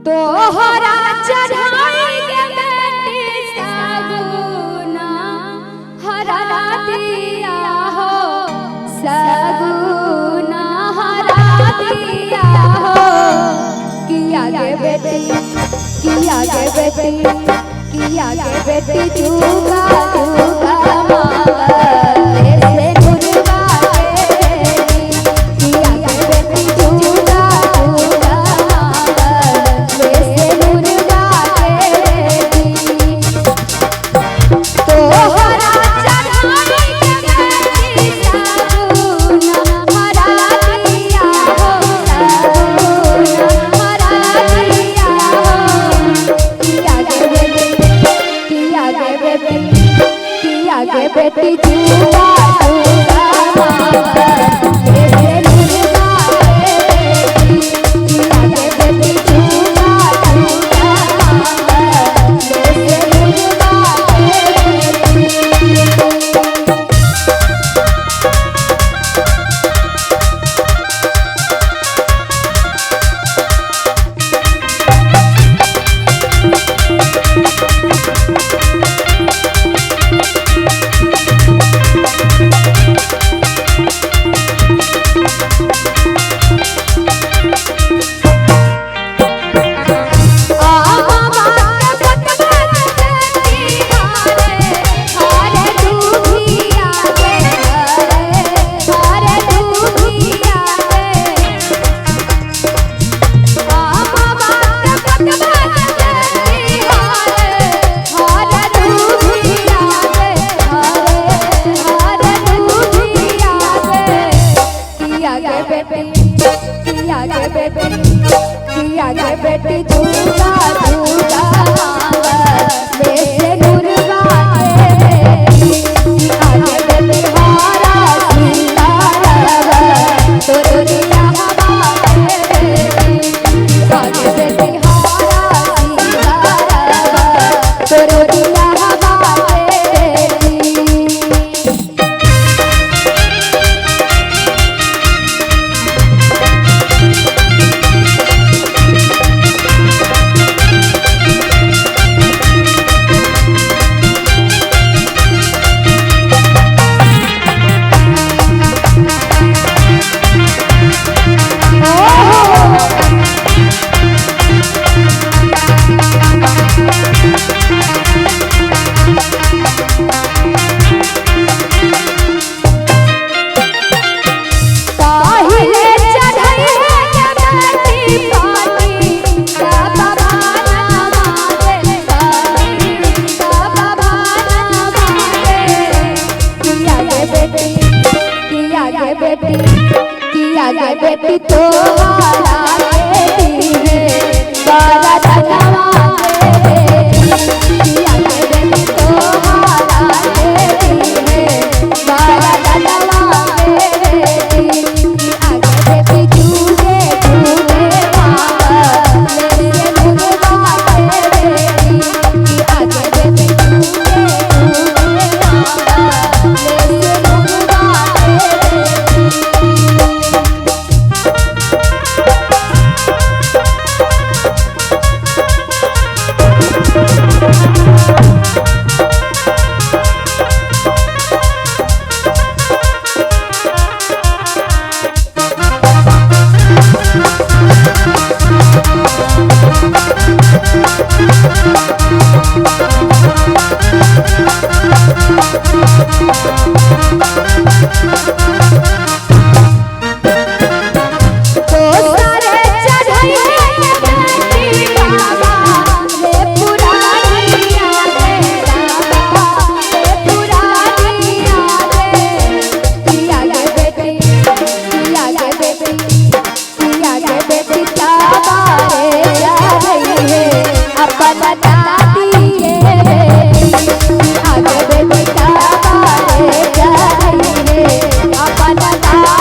तोहरा चढ़ाई के बेटी सगुना हरा दिया हो, सगुना हरा दिया हो। किया गे बेटी, किया गे बेटी, किया गे बेटी चूका चूका मांगा ऐसे गुरबा के। किया गे बेटी चूका चूका मांगा ऐसे गुरबा के। तोहरा चढ़ाई के बेटी सगुना हरा दिया हो, सगुना हरा दिया हो। किया गे बेटी, किया गे बेटी, किया गे बेटी चूका चूका मांगा ऐसे गुरबा के। किया गे बेटी चूका चूका मांगा ऐसे गुरबा के। किया गे बेटी चूका चूका मांगा वैसे गुरबा के। किया गे बेटी हारा सीता रवा तो दुनिया हवा के। किया गे बेटी हारा सीता रवा तो दुनिया हवा के। किया गे बेटी तोहरा बेटी है बाला धनवा के। किया गे बेटी तोहरा बेटी है बाला धनवा के। किया गे बेटी चूके चूके मांगा ऐसे गुरबा के। किया गे बेटी चूके चूके मांगा ऐसे गुरबा के। अपना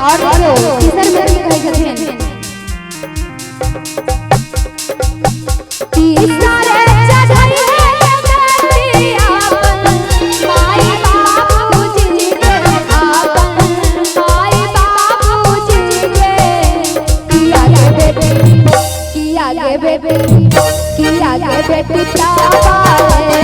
और देखियो तीसर में की कहै छथिन तीसरे चढ़ई है बेटी आपन माई बाबूजी के आपन माई बाबूजी के किया गे बेटी किया गे बेटी तावा है